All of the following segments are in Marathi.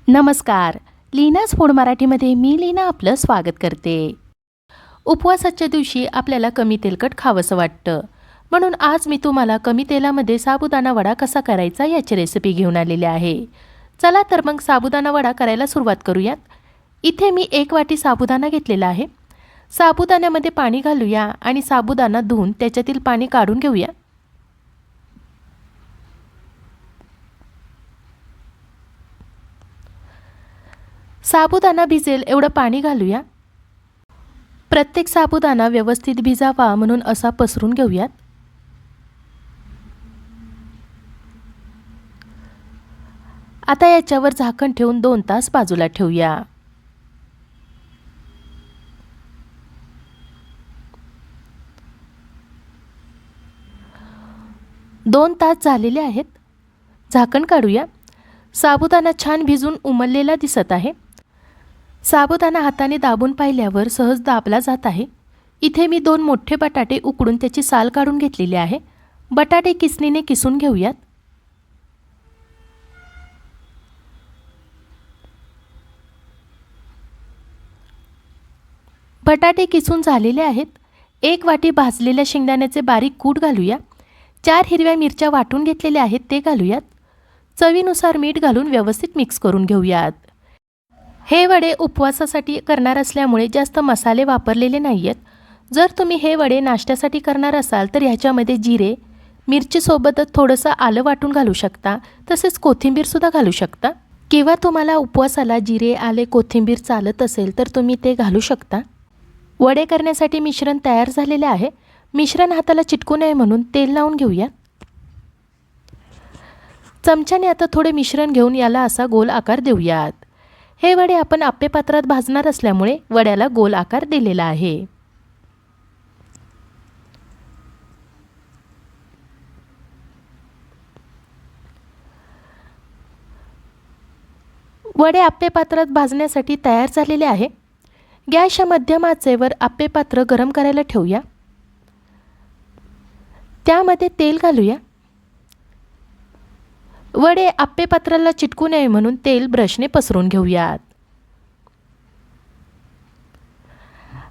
नमस्कार. लीनाज फूड मराठीमध्ये मी लीना आपलं स्वागत करते. उपवासाच्या दिवशी आपल्याला कमी तेलकट खावंसं वाटतं, म्हणून आज मी तुम्हाला कमी तेलामध्ये साबुदाणा वडा कसा करायचा याची रेसिपी घेऊन आलेली आहे. चला तर मग साबुदाणा वडा करायला सुरुवात करूयात. इथे मी 1 वाटी साबुदाणा घेतलेला आहे. साबुदाण्यामध्ये पाणी घालूया आणि साबुदाणा धुवून त्याच्यातील पाणी काढून घेऊया. साबुदाणा भिजेल एवढं पाणी घालूया. प्रत्येक साबुदाणा व्यवस्थित भिजावा म्हणून असा पसरून घेऊयात. आता याच्यावर झाकण ठेवून 2 तास बाजूला ठेवूया. दोन तास झालेले आहेत. झाकण काढूया. साबुदाणा छान भिजून उमललेला दिसत आहे. साबुदाणा हाताने दाबून पाहिल्यावर सहज दाबला जात आहे. इथे मी 2 मोठे बटाटे उकडून त्याची साल काढून घेतलेली आहे. बटाटे किसणीने किसून घेऊयात. बटाटे किसून झालेले आहेत. 1 वाटी भाजलेल्या शेंगदाण्याचे बारीक कूट घालूया. 4 हिरव्या मिरच्या वाटून घेतलेल्या आहेत ते घालूयात. चवीनुसार मीठ घालून व्यवस्थित मिक्स करून घेऊयात. हे वडे उपवासासाठी करणार असल्यामुळे जास्त मसाले वापरलेले नाहीयेत. जर तुम्ही हे वडे नाश्त्यासाठी करणार असाल तर ह्याच्यामध्ये जिरे, मिरचीसोबतच थोडंसं आलं वाटून घालू शकता. तसेच कोथिंबीरसुद्धा घालू शकता. किंवा तुम्हाला उपवासाला जिरे, आले, कोथिंबीर चालत असेल तर तुम्ही ते घालू शकता. वडे करण्यासाठी मिश्रण तयार झालेले आहे. मिश्रण हाताला चिटकू नये म्हणून तेल लावून घेऊया. चमच्याने आता थोडे मिश्रण घेऊन याला असा गोल आकार देऊयात. हे वडे आपण आप्पे पात्रात भाजणार असल्यामुळे वड्याला गोल आकार दिलेला आहे. वडे आप्पे पात्रात भाजण्यासाठी तयार झालेले आहे. गॅसच्या मध्यम आचेवर आप्पे पात्र गरम करायला ठेवूया. त्यामध्ये तेल घालूया. वडे आप्पे पात्राला चिटकू नये म्हणून तेल ब्रशने पसरून घेऊयात.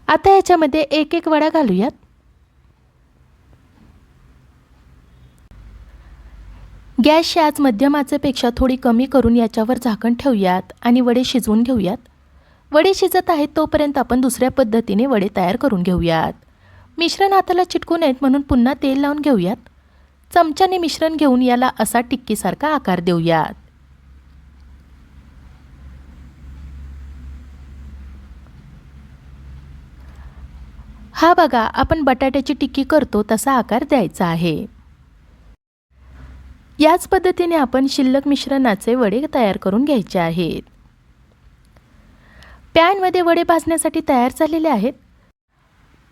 आता याच्यामध्ये एक एक वडा घालूयात. गॅसची आच मध्यम आचेपेक्षा थोडी कमी करून याच्यावर झाकण ठेवूयात आणि वडे शिजवून घेऊयात. वडे शिजत आहेत तोपर्यंत आपण दुसऱ्या पद्धतीने वडे तयार करून घेऊयात. मिश्रण हाताला चिटकू नयेत म्हणून पुन्हा तेल लावून घेऊयात. चमच्याने मिश्रण घेऊन याला असा टिक्कीसारखा आकार देऊयात. हा बघा, आपण बटाट्याची टिक्की करतो तसा आकार द्यायचा आहे. याच पद्धतीने आपण शिल्लक मिश्रणाचे वडे तयार करून घ्यायचे आहेत. पॅनमध्ये वडे भाजण्यासाठी तयार झालेले आहेत.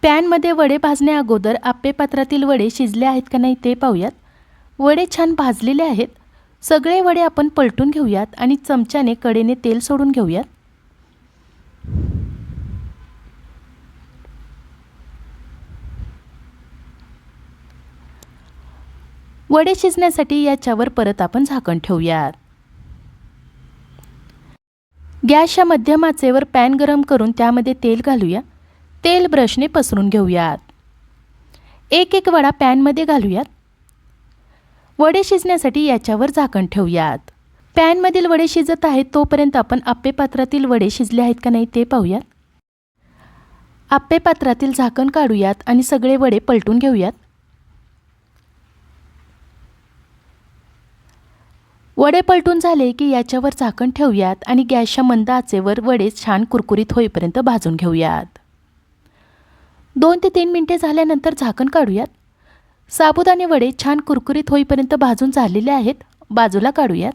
पॅनमध्ये वडे भाजण्या अगोदर आप्पे पात्रातील वडे शिजले आहेत का नाही ते पाहूयात. वडे छान भाजलेले आहेत. सगळे वडे आपण पलटून घेऊयात आणि चमच्याने कडेने तेल सोडून घेऊयात. वडे शिजण्यासाठी याच्यावर परत आपण झाकण ठेवूयात. गॅसच्या मध्यम आचेवर पॅन गरम करून त्यामध्ये तेल घालूया. तेल ब्रशने पसरून घेऊयात. एक एक वडा पॅनमध्ये घालूयात. वडे शिजण्यासाठी याच्यावर झाकण ठेवूयात. पॅनमधील वडे शिजत आहेत तोपर्यंत आपण आप्पे पात्रातील वडे शिजले आहेत का नाही ते पाहूयात. आप्पे पात्रातील झाकण काढूयात आणि सगळे वडे पलटून घेऊयात. वडे पलटून झाले की याच्यावर झाकण ठेवूयात आणि गॅसच्या मंद आचेवर वडे छान कुरकुरीत होईपर्यंत भाजून घेऊयात. 2 ते 3 मिनिटे झाल्यानंतर झाकण काढूयात. साबुदाणे वडे छान कुरकुरीत होईपर्यंत भाजून झालेले आहेत. बाजूला काढूयात.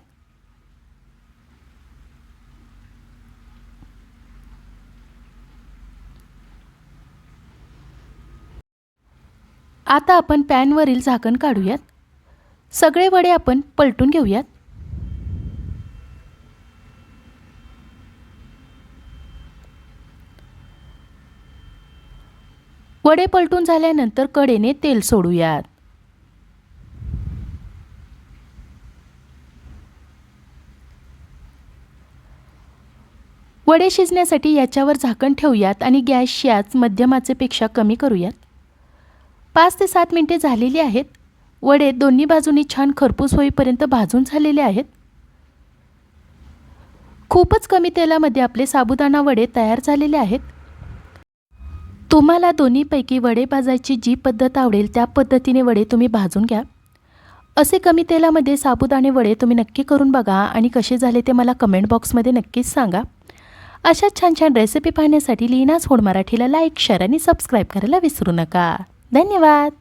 आता आपण पॅनवरील झाकण काढूयात. सगळे वडे आपण पलटून घेऊयात. वडे पलटून झाल्यानंतर कडेने तेल सोडूयात. वडे शिजण्यासाठी याच्यावर झाकण ठेवूयात आणि गॅस याच मध्यम आचेपेक्षा कमी करूयात. 5 ते 7 मिनिटे झालेली आहेत. वडे दोन्ही बाजूनी छान खरपूस होईपर्यंत भाजून झालेले आहेत. खूपच कमी तेलामध्ये आपले साबुदाणा वडे तयार झालेले आहेत. तुम्हाला दोन्हीपैकी वडे भाजायची जी पद्धत आवडेल त्या पद्धतीने वडे तुम्ही भाजून घ्या. असे कमी तेलामध्ये साबुदाणे वडे तुम्ही नक्की करून बघा आणि कसे झाले ते मला कमेंट बॉक्समध्ये नक्कीच सांगा. अशा छान छान रेसिपी पाहण्यासाठी लीनाज फूड मराठीला लाईक, शेअर आणि सबस्क्राईब करायला विसरू नका. धन्यवाद.